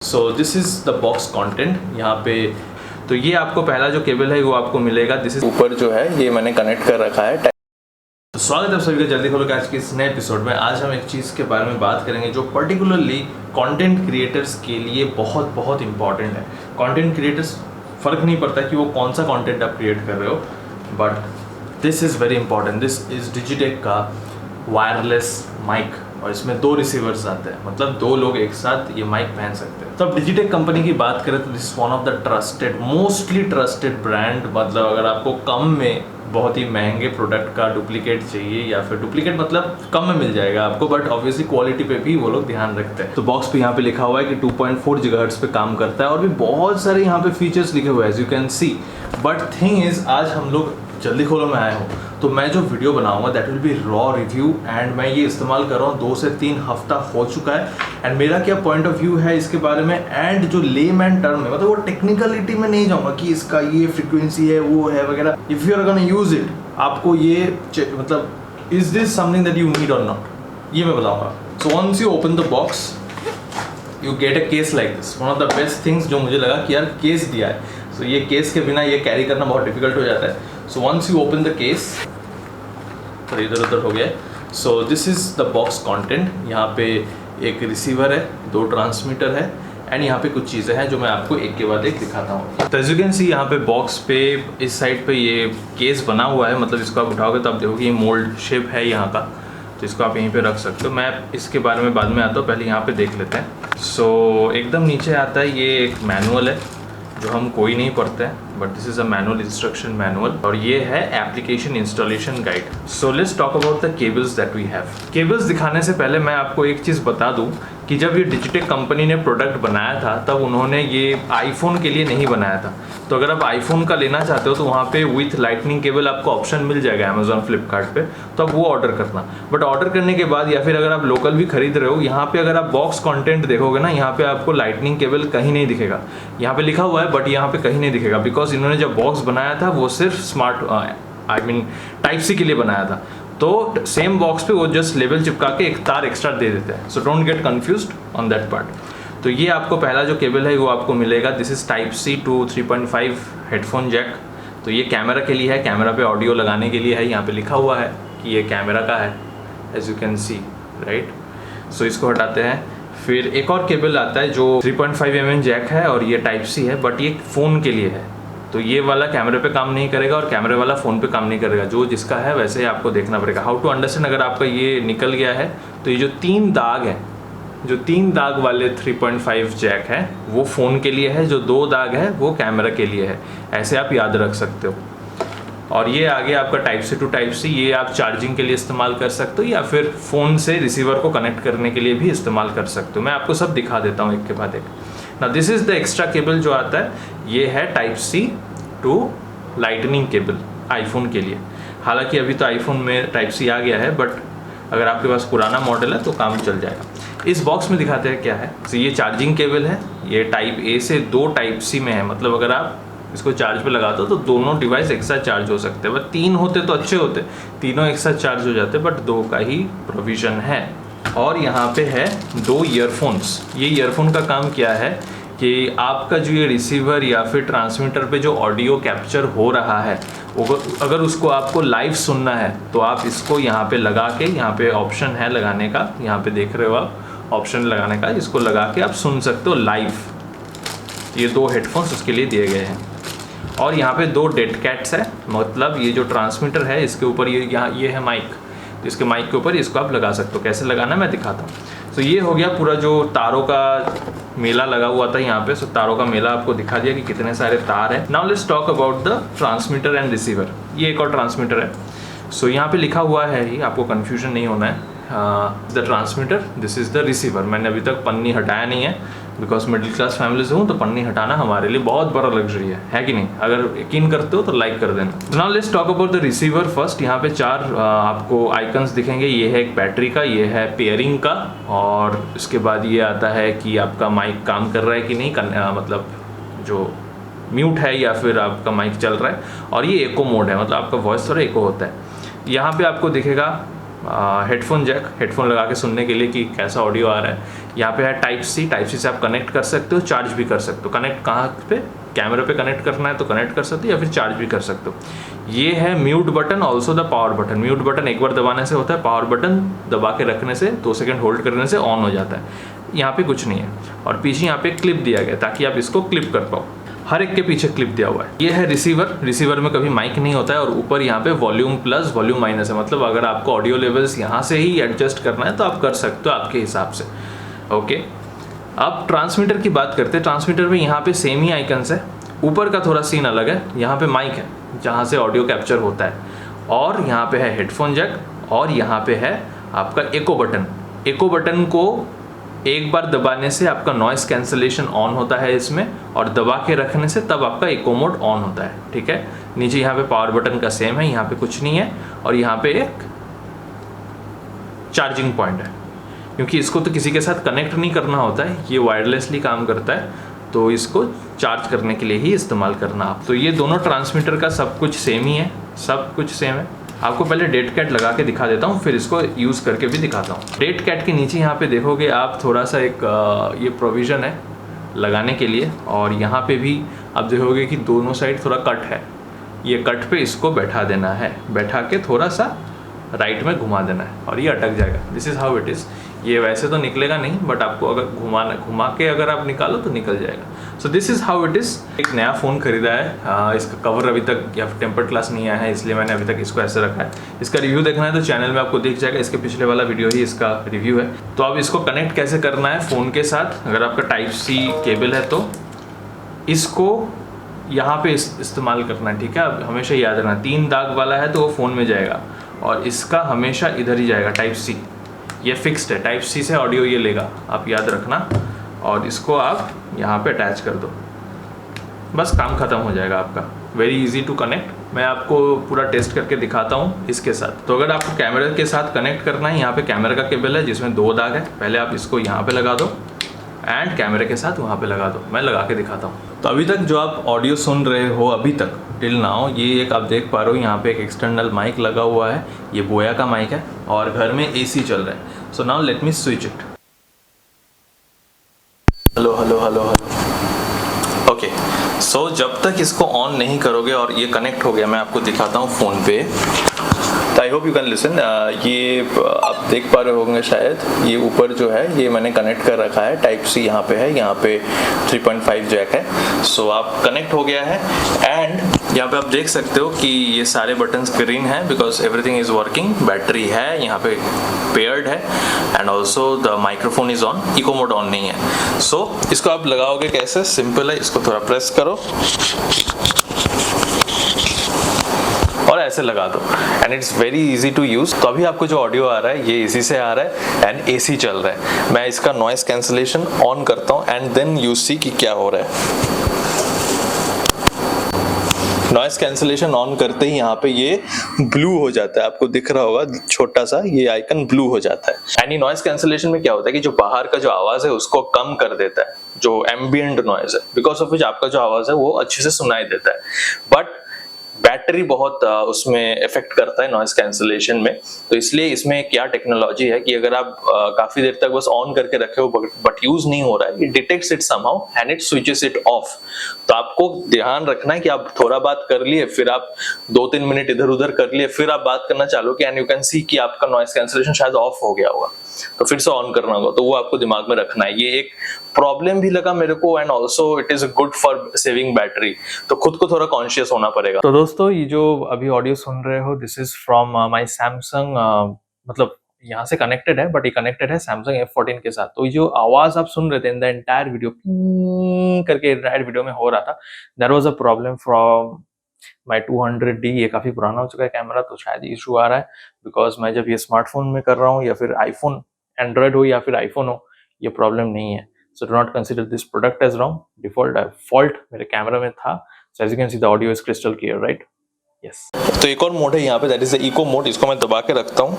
So this is the box content. यहाँ पे तो ये आपको पहला जो केबल है वो आपको मिलेगा। दिस इज ऊपर जो है ये मैंने कनेक्ट कर रखा है। तो स्वागत है आप सभी का जल्दी खोलो के आज के इस नए एपिसोड में। आज हम एक चीज़ के बारे में बात करेंगे जो पर्टिकुलरली कंटेंट क्रिएटर्स के लिए बहुत बहुत इंपॉर्टेंट है। कंटेंट क्रिएटर्स फ़र्क नहीं पड़ता कि वो कौन सा कंटेंट आप क्रिएट कर रहे हो, but this is very important. This is Digitek का वायरलेस माइक और इसमें 2 रिसीवर्स आते हैं, मतलब 2 लोग एक साथ ये माइक पहन सकते हैं। तो अब डिजिटेक कंपनी की बात करें तो this one of the trusted, mostly trusted brand. मतलब अगर आपको कम में बहुत ही महंगे प्रोडक्ट का डुप्लीकेट चाहिए या फिर डुप्लीकेट मतलब कम में मिल जाएगा आपको, बट ऑब्वियसली क्वालिटी पे भी वो लोग ध्यान रखते हैं। तो बॉक्स पे यहाँ पे लिखा हुआ है कि 2.4 GHz पे काम करता है और भी बहुत सारे यहाँ पे फीचर्स लिखे हुए हैं as you can see. But thing is आज हम लोग जल्दी खोलो में आए हूँ, तो मैं जो वीडियो बनाऊंगा that will be raw review and मैं ये इस्तेमाल कर रहा हूँ 2 से 3 हफ्ता हो चुका है। एंड मेरा क्या पॉइंट ऑफ व्यू है इसके बारे में, एंड जो लेमैन टर्म है, मतलब वो टेक्निकलिटी में नहीं जाऊँगा कि इसका ये फ्रीक्वेंसी है वो है वगैरह। If you are gonna use it, आपको ये मतलब is this something that you need और नॉट, ये मैं बताऊँगा। So once you open the box you get a case like this. One of the best things जो मुझे लगा कि यार केस दिया है, सो ये केस के बिना ये कैरी करना बहुत डिफिकल्ट हो जाता है। So once you open the case, तो इधर उधर हो गया। So this is the box content. यहाँ पे एक रिसीवर है, 2 ट्रांसमीटर है एंड यहाँ पे कुछ चीज़ें हैं जो मैं आपको एक के बाद एक दिखाता हूँ। तो एज यू कैन सी यहाँ पे बॉक्स पे इस साइड पे ये केस बना हुआ है, मतलब इसको आप उठाओगे तो आप देखोगे ये मोल्ड शेप है यहाँ का, तो इसको आप यहीं पे रख सकते हो। मैं इसके बारे में बाद में आता हूँ, पहले यहाँ पे देख लेते हैं। सो एकदम नीचे आता है ये एक मैनुअल है जो हम कोई नहीं पढ़ते हैं, but this is a manual, instruction manual, और ये है application installation guide. So let's talk about the cables that we have. Cables दिखाने से पहले मैं आपको एक चीज़ बता दूं कि जब ये डिजिटेक कंपनी ने प्रोडक्ट बनाया था तब उन्होंने ये आईफोन के लिए नहीं बनाया था। तो अगर आप आईफोन का लेना चाहते हो तो वहाँ पे विथ लाइटनिंग केबल आपको ऑप्शन मिल जाएगा अमेजॉन फ्लिपकार्ट पे, तो आप वो ऑर्डर करना। बट ऑर्डर करने के बाद या फिर अगर आप लोकल भी खरीद रहे हो, यहाँ पे अगर आप बॉक्स कंटेंट देखोगे ना, यहाँ पे आपको लाइटनिंग केबल कहीं नहीं दिखेगा। यहाँ पे लिखा हुआ है बट यहाँ पे कहीं नहीं दिखेगा, बिकॉज इन्होंने जब बॉक्स बनाया था वो सिर्फ स्मार्ट टाइप सी के लिए बनाया था। तो सेम बॉक्स पे वो जस्ट लेबल चिपका के एक तार एक्स्ट्रा दे देते हैं। So don't get confused on that part. तो ये आपको पहला जो केबल है वो आपको मिलेगा। This is type C to 3.5 headphone jack. तो ये कैमरा के लिए है, कैमरा पे ऑडियो लगाने के लिए है। यहाँ पे लिखा हुआ है कि ये कैमरा का है, as you can see right. So इसको हटाते हैं। फिर एक और केबल आता है जो 3.5 mm जैक है और ये टाइप सी है, बट ये फ़ोन के लिए है। तो ये वाला कैमरे पे काम नहीं करेगा और कैमरे वाला फ़ोन पे काम नहीं करेगा। जो जिसका है वैसे ही आपको देखना पड़ेगा। हाउ टू अंडरस्टैंड, अगर आपका ये निकल गया है तो ये जो 3 दाग है, जो 3 दाग वाले 3.5 जैक है वो फ़ोन के लिए है, जो 2 दाग है वो कैमरा के लिए है। ऐसे आप याद रख सकते हो। और ये आगे आपका type C to type C, ये आप चार्जिंग के लिए इस्तेमाल कर सकते हो या फिर फ़ोन से रिसीवर को कनेक्ट करने के लिए भी इस्तेमाल कर सकते हो। मैं आपको सब दिखा देता हूँ एक के बाद एक। ना this is the extra cable जो आता है, ये है type C to lightning cable iPhone के लिए। हालांकि अभी तो आईफोन में टाइप सी आ गया है, बट अगर आपके पास पुराना मॉडल है तो काम चल जाएगा। इस बॉक्स में दिखाते हैं क्या है। तो ये चार्जिंग केबल है, ये टाइप ए से 2 टाइप सी में है। मतलब अगर आप इसको चार्ज पे लगाते हो तो दोनों डिवाइस एक साथ चार्ज हो सकते हैं। बट 3 होते तो अच्छे होते, तीनों एक साथ चार्ज हो जाते, बट 2 का ही प्रोविज़न है। और यहाँ पे है 2 ईयरफोन्स। ये ईयरफोन का काम क्या है कि आपका जो ये रिसीवर या फिर ट्रांसमीटर पे जो ऑडियो कैप्चर हो रहा है, अगर उसको आपको लाइव सुनना है तो आप इसको यहाँ पे लगा के, यहाँ पे ऑप्शन है लगाने का, यहाँ पे देख रहे हो आप ऑप्शन लगाने का, इसको लगा के आप सुन सकते हो लाइव। ये 2 हेडफोन्स उसके लिए दिए गए हैं। और यहाँ पे 2 डेड कैट्स है, मतलब ये जो ट्रांसमीटर है इसके ऊपर ये है माइक, तो इसके माइक के ऊपर इसको आप लगा सकते हो। कैसे लगाना मैं दिखाता हूँ। तो ये हो गया पूरा जो तारों का मेला लगा हुआ था यहाँ पे। सो तारों का मेला आपको दिखा दिया कि कितने सारे तार है। Now let's talk about the transmitter and receiver. ये एक और ट्रांसमीटर है। सो यहाँ पे लिखा हुआ है ही, आपको कन्फ्यूजन नहीं होना है। The transmitter, this is the receiver. मैंने अभी तक पन्नी हटाया नहीं है, बिकॉज मिडिल क्लास फैमिली से हूँ तो पन्नी हटाना हमारे लिए बहुत बड़ा लग्जरी है कि नहीं। अगर यकीन करते हो तो लाइक कर देना। Now let's talk about the receiver first. यहाँ पे 4 आपको आइकन्स दिखेंगे। ये है एक बैटरी का, ये है पेयरिंग का, और इसके बाद ये आता है कि आपका माइक काम कर रहा है कि नहीं, मतलब जो म्यूट है या फिर आपका माइक चल रहा है। और ये एको मोड है, मतलब आपका वॉइस थोड़ा एको होता है। यहाँ पे आपको दिखेगा हेडफोन जैक, हेडफोन लगा के सुनने के लिए कि कैसा ऑडियो आ रहा है। यहाँ पे है टाइप सी से आप कनेक्ट कर सकते हो, चार्ज भी कर सकते हो। कनेक्ट कहाँ पे, कैमरे पे कनेक्ट करना है तो कनेक्ट कर सकते हो, या फिर चार्ज भी कर सकते हो। ये है mute button, also the power button. Mute button एक बार दबाने से होता है, पावर बटन दबा के रखने से 2 सेकंड होल्ड करने से ऑन हो जाता है। यहाँ पे कुछ नहीं है। और पीछे यहाँ पे क्लिप दिया गया ताकि आप इसको क्लिप कर पाओ। हर एक के पीछे क्लिप दिया हुआ है। ये है रिसीवर, रिसीवर में कभी माइक नहीं होता है। और ऊपर यहाँ पे वॉल्यूम प्लस वॉल्यूम माइनस है, मतलब अगर आपको ऑडियो लेवल्स यहाँ से ही एडजस्ट करना है तो आप कर सकते हो आपके हिसाब से। ओके, अब ट्रांसमीटर की बात करते हैं। ट्रांसमीटर में यहाँ पे सेम ही आइकन्स है, ऊपर का थोड़ा सीन अलग है। यहाँ पे माइक है जहाँ से ऑडियो कैप्चर होता है, और यहाँ पे है हेडफोन जैक, और यहाँ पे है आपका एको बटन। एको बटन को एक बार दबाने से आपका नॉइस कैंसलेशन ऑन होता है इसमें, और दबा के रखने से तब आपका इको मोड ऑन होता है। ठीक है, नीचे यहाँ पे पावर बटन का सेम है, यहाँ पे कुछ नहीं है। और यहाँ पे एक चार्जिंग पॉइंट है, क्योंकि इसको तो किसी के साथ कनेक्ट नहीं करना होता है, ये वायरलेसली काम करता है, तो इसको चार्ज करने के लिए ही इस्तेमाल करना आप। तो ये दोनों ट्रांसमीटर का सब कुछ सेम ही है, सब कुछ सेम है। आपको पहले डेट कैट लगा के दिखा देता हूँ, फिर इसको यूज़ करके भी दिखाता हूँ। डेट कैट के नीचे यहाँ पे देखोगे आप थोड़ा सा एक ये प्रोविज़न है लगाने के लिए, और यहाँ पे भी आप देखोगे कि दोनों साइड थोड़ा कट है। ये कट पे इसको बैठा देना है, बैठा के थोड़ा सा राइट में घुमा देना है और ये अटक जाएगा। This is how it is. ये वैसे तो निकलेगा नहीं, बट आपको अगर घुमा के अगर आप निकालो तो निकल जाएगा। सो this is how it is. एक नया फ़ोन खरीदा है, इसका कवर अभी तक या टेम्पर्ड ग्लास नहीं आया है, इसलिए मैंने अभी तक इसको ऐसे रखा है। इसका रिव्यू देखना है तो चैनल में आपको दिख जाएगा, इसके पिछले वाला वीडियो ही इसका रिव्यू है। तो अब इसको कनेक्ट कैसे करना है फ़ोन के साथ। अगर आपका टाइप सी केबल है तो इसको यहाँ पे इस्तेमाल करना है। ठीक है, अब हमेशा याद रखना, 3 दाग वाला है तो वो फ़ोन में जाएगा, और इसका हमेशा इधर ही जाएगा, टाइप सी। ये फिक्स्ड है, टाइप सी से ऑडियो ये लेगा, आप याद रखना। और इसको आप यहाँ पे अटैच कर दो, बस काम ख़त्म हो जाएगा आपका। Very easy to connect. मैं आपको पूरा टेस्ट करके दिखाता हूँ इसके साथ। तो अगर आपको कैमरे के साथ कनेक्ट करना है, यहाँ पे कैमरे का केबल है जिसमें 2 दाग है। पहले आप इसको यहाँ पे लगा दो एंड कैमरे के साथ वहाँ पे लगा दो। मैं लगा के दिखाता हूँ। तो अभी तक जो आप ऑडियो सुन रहे हो अभी तक टिल नाउ, ये एक आप देख पा रहे हो यहाँ पे एक एक्सटर्नल माइक लगा हुआ है। ये बोया का माइक है और घर में एसी चल रहा है। So now let me switch it. Hello hello hello hello. Okay, so जब तक इसको ऑन नहीं करोगे और ये कनेक्ट हो गया, मैं आपको दिखाता हूँ फ़ोन पे। तो I hope you can listen. ये आप देख पा रहे होंगे शायद, ये ऊपर जो है ये मैंने कनेक्ट कर रखा है। टाइप सी यहाँ पे है, यहाँ पे 3.5 जैक है। सो आप कनेक्ट हो गया है एंड यहाँ पे आप देख सकते हो कि ये सारे बटन्स ग्रीन है because everything is working. Battery है यहाँ पे, पेयर्ड है, and also the microphone is on. Eco mode on नहीं है। सो इसको आप लगाओगे कैसे, सिंपल है। इसको थोड़ा प्रेस करो और ऐसे लगा दो and it's very easy to use. तो अभी आपको जो ऑडियो आ रहा है ये एसी से आ रहा है एंड एसी चल रहा है। मैं इसका नॉइस कैंसलेशन ऑन करता हूँ एंड देन यू सी कि क्या हो रहा है। नॉइस कैंसलेशन ऑन करते ही यहाँ पे ये ब्लू हो जाता है, आपको दिख रहा होगा छोटा सा ये आइकन ब्लू हो जाता है। एंड नॉइस कैंसलेशन में क्या होता है कि जो बाहर का जो आवाज है उसको कम कर देता है, जो एम्बिएंट नॉइज है, बिकॉज ऑफ विच आपका जो आवाज है वो अच्छे से सुनाई देता है। बट बैटरी बहुत उसमें इफेक्ट करता है नॉइस कैंसलेशन में। तो इसलिए इसमें क्या टेक्नोलॉजी है कि अगर आप काफी देर तक बस ऑन करके रखे हो बट यूज नहीं हो रहा है, it detects it somehow and it switches it of. तो आपको ध्यान रखना है कि आप थोड़ा बात कर लिए, फिर आप 2-3 मिनट इधर उधर कर लिए, फिर आप बात करना चालू किया एंड यू कैन सी कि आपका नॉइस कैंसलेशन शायद ऑफ हो गया होगा, तो फिर से ऑन करना होगा। तो वो आपको दिमाग में रखना है। ये एक प्रॉब्लम भी लगा मेरे को and also it is good for saving battery. तो खुद को थोड़ा कॉन्शियस होना पड़ेगा। तो दोस्तों ये जो अभी ऑडियो सुन रहे हो, this is from my Samsung, मतलब यहाँ से कनेक्टेड है बट ये कनेक्टेड है सैमसंग F14 के साथ। तो जो आवाज आप सुन रहे थे इन द एंटायर वीडियो करके एंटायर वीडियो में हो रहा था, there was a problem from my 200D। ये काफी पुराना हो चुका है कैमरा, तो शायद इशू आ रहा है बिकॉज मैं जब ये स्मार्टफोन में कर रहा हूँ या फिर आईफोन, एंड्रॉइड हो या फिर आईफोन हो, ये प्रॉब्लम नहीं है। So do not consider this product as wrong. Default fault मेरे कैमरा में था। So as you can see the audio is crystal clear, right? Yes. तो एक और मोड है यहाँ पे, that is the eco mode. इसको मैं दबा के रखता हूँ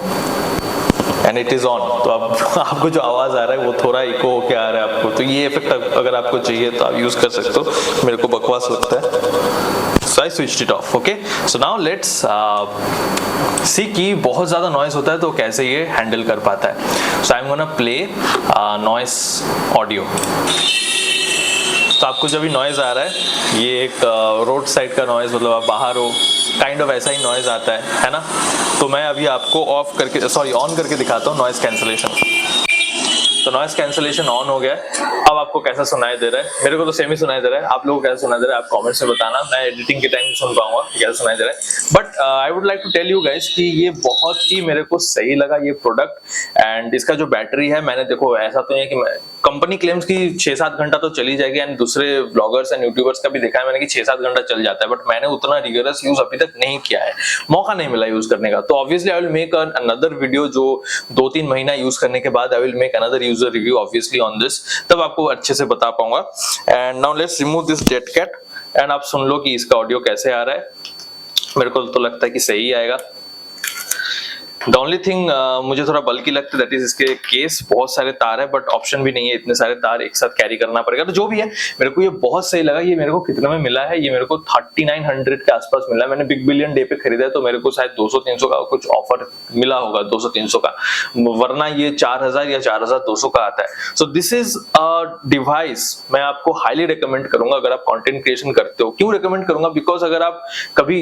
एंड इट इज ऑन। तो अब आपको जो आवाज आ रहा है वो थोड़ा इको होके आ रहा है आपको, तो ये इफेक्ट अगर आपको चाहिए तो आप यूज कर सकते हो, मेरे को बकवास लगता है। So I switched it off. Okay. So now let's see कि बहुत ज़्यादा नॉइस होता है तो कैसे ये हैंडल कर पाता है। So I'm gonna play noise audio. तो आपको जब भी नॉइज आ रहा है, ये एक रोड साइड का नॉइज, मतलब आप बाहर हो काइंड ऑफ ऐसा ही नॉइज आता है ना। तो मैं अभी आपको ऑन करके दिखाता हूँ नॉइज कैंसलेशन। तो नॉइज कैंसलेशन ऑन हो गया है। अब आपको कैसा सुनाई दे रहा है? मेरे को तो सेम ही सुनाई दे रहा है, आप लोगों को कैसा सुनाई दे रहा है आप कमेंट्स में बताना, मैं एडिटिंग के टाइम नहीं सुन पाऊंगा कैसा सुनाई दे रहा है। But I would like to tell you guys कि ये बहुत ही मेरे को सही लगा ये प्रोडक्ट। एंड इसका जो बैटरी है, मैंने देखो ऐसा तो नहीं है कि कंपनी क्लेम्स की 6-7 घंटा तो चली जाएगी, एंड दूसरे ब्लॉगर्स एंड यूट्यूबर्स का भी देखा है मैंने कि 6-7 घंटा चल जाता है, बट मैंने उतना रिगरस यूज अभी तक नहीं किया है, मौका नहीं मिला यूज करने का। तो obviously I will make another video जो 2-3 महीना यूज करने के बाद I will make another user review obviously on this, तब आपको अच्छे से बता पाऊंगा। And now let's remove this dead cat एंड आप सुन लो कि इसका ऑडियो कैसे आ रहा है। मेरे को तो लगता है कि सही आएगा। द ओनली थिंग मुझे थोड़ा बल्कि लगता है दैट इज इसके केस, बहुत सारे तार है बट ऑप्शन भी नहीं है इतने सारे तार एक साथ कैरी करना पड़ेगा। तो जो भी है मेरे को ये बहुत सही लगा। ये मेरे को कितने में मिला है? ये मेरे को 3900 के आसपास मिला है। मैंने बिग बिलियन डे पे खरीदा है तो मेरे को शायद 200-300 का कुछ ऑफर मिला होगा, 200-300 का, वरना ये 4000 या 4200 का आता है। So this is a device मैं आपको हाईली रिकमेंड करूंगा अगर आप कंटेंट क्रिएशन करते हो। क्यों रिकमेंड करूंगा? बिकॉज अगर आप कभी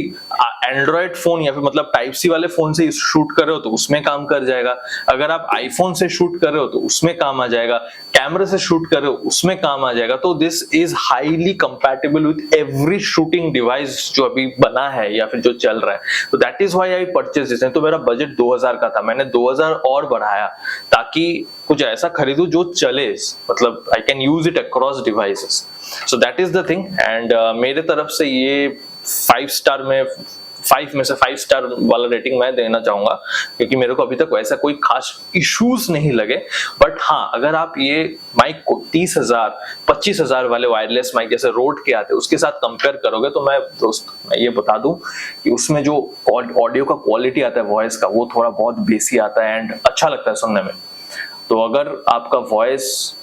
एंड्रॉइड फोन या फिर मतलब टाइप सी वाले फोन से शूट कर रहे हो तो उसमें काम कर जाएगा, अगर आप आईफोन से शूट कर रहे हो तो उसमें काम आ जाएगा, कैमरे से शूट कर रहे हो उसमें काम आ जाएगा। तो this is highly compatible with every shooting device जो अभी बना है या फिर जो चल रहा है। तो that is why I purchase this. तो मेरा बजट 2000 का था, मैंने 2000 और बढ़ाया ताकि कुछ ऐसा खरीदूं जो चले, मतलब I can use it across devices. So that is the thing. And मेरे तरफ से ये 5 स्टार में 5 में से 5 स्टार वाला रेटिंग मैं देना चाहूंगा, क्योंकि मेरे को अभी तक वैसा कोई खास इश्यूज नहीं लगे। बट हाँ, अगर आप ये माइक को 30,000-25,000 वाले वायरलेस माइक जैसे रोड के आते हैं उसके साथ कंपेयर करोगे तो मैं ये बता दूं कि उसमें जो ऑडियो का क्वालिटी आता है वॉइस का, वो थोड़ा बहुत बेसी आता है एंड अच्छा लगता है सुनने में। तो अगर आपका वॉइस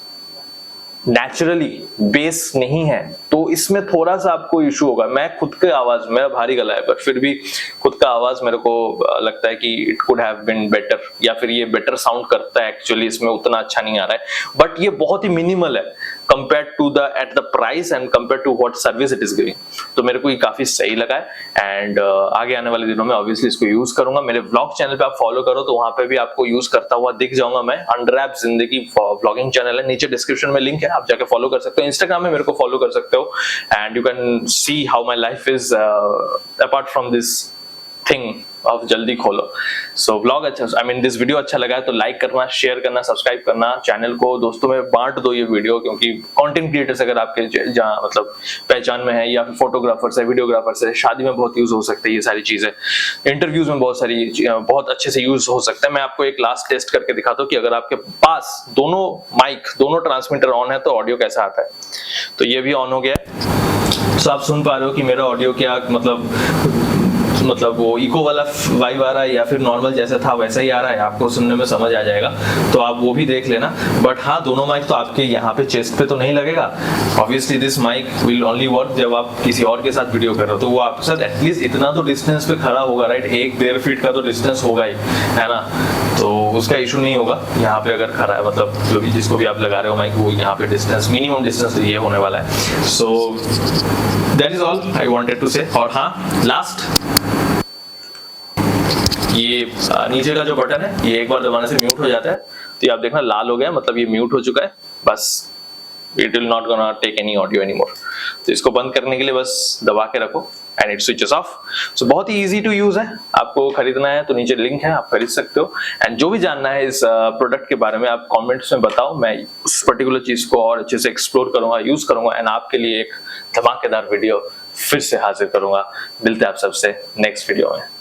नेचुरली बेस नहीं है तो इसमें थोड़ा सा आपको इशू होगा। मैं खुद के आवाज, मेरा भारी गला है पर फिर भी खुद का आवाज मेरे को लगता है कि it could have been better, या फिर ये बेटर साउंड करता है एक्चुअली, इसमें उतना अच्छा नहीं आ रहा है। बट ये बहुत ही मिनिमल है compared to the at the price and compared to what service it is giving. तो मेरे को ये काफी सही लगा है एंड आगे आने वाले दिनों में ऑब्वियसली इसको यूज करूंगा। मेरे व्लॉग चैनल पे आप फॉलो करो तो वहां पे भी आपको यूज करता हुआ दिख जाऊंगा मैं। अंडर ऐप जिंदगी व्लॉगिंग चैनल है, नीचे डिस्क्रिप्शन में लिंक है, आप जाके फॉलो कर सकते हो। इंस्टाग्राम में मेरे को फॉलो कर सकते हो and you can see how my life is apart from this thing of जल्दी खोलो। सो व्लॉग अच्छा, आई मीन दिस वीडियो अच्छा लगा है तो लाइक करना, शेयर करना, सब्सक्राइब करना, चैनल को दोस्तों में बांट दो ये वीडियो, क्योंकि कंटेंट क्रिएटर्स अगर आपके जहाँ मतलब पहचान में है, या फिर फोटोग्राफर्स है, वीडियोग्राफर्स है, शादी में बहुत यूज हो सकते हैं ये सारी चीजें, इंटरव्यूज में बहुत अच्छे से यूज हो सकता है। मैं आपको एक लास्ट टेस्ट करके दिखाता हूँ कि अगर आपके पास दोनों माइक, दोनों ट्रांसमीटर ऑन है तो ऑडियो कैसा आता है। तो ये भी ऑन हो गया है। तो आप सुन पा रहे हो कि मेरा ऑडियो क्या मतलब वो इको वाला वाइब आ रहा है या फिर नॉर्मल जैसा था वैसा ही आ रहा है, आपको सुनने में समझ आ जाएगा। तो आप वो भी देख लेना। बट हाँ, दोनों माइक तो आपके यहाँ पे चेस्ट पे तो नहीं लगेगा। Obviously this mic will only work जब आप किसी और के साथ वीडियो कर रहे हो, तो वो आपके साथ एटलीस्ट इतना तो डिस्टेंस पे खड़ा होगा, राइट? 1-1.5 फीट का तो डिस्टेंस होगा ही, है ना? तो उसका इशू नहीं होगा यहाँ पे अगर खड़ा है, मतलब जो भी जिसको भी आप लगा रहे हो माइक, वो यहाँ पे डिस्टेंस, मिनिमम डिस्टेंस ये होने वाला है। So that is all I wanted to say. और हाँ, लास्ट, ये नीचे का जो बटन है ये एक बार दबाने से म्यूट हो जाता है। तो ये आप देखना लाल हो गया, मतलब ये म्यूट हो चुका है। बस it will not gonna take any audio anymore. तो इसको बंद करने के लिए बस दबा के रखो एंड इट स्विचेस ऑफ। सो बहुत ही इजी टू यूज है। आपको खरीदना है तो नीचे लिंक है, आप खरीद सकते हो। एंड जो भी जानना है इस प्रोडक्ट के बारे में आप कमेंट्स में बताओ, मैं उस पर्टिकुलर चीज को और अच्छे से एक्सप्लोर करूंगा, यूज करूंगा एंड आपके लिए एक धमाकेदार वीडियो फिर से हाजिर करूंगा। मिलते हैं आप सबसे नेक्स्ट वीडियो में।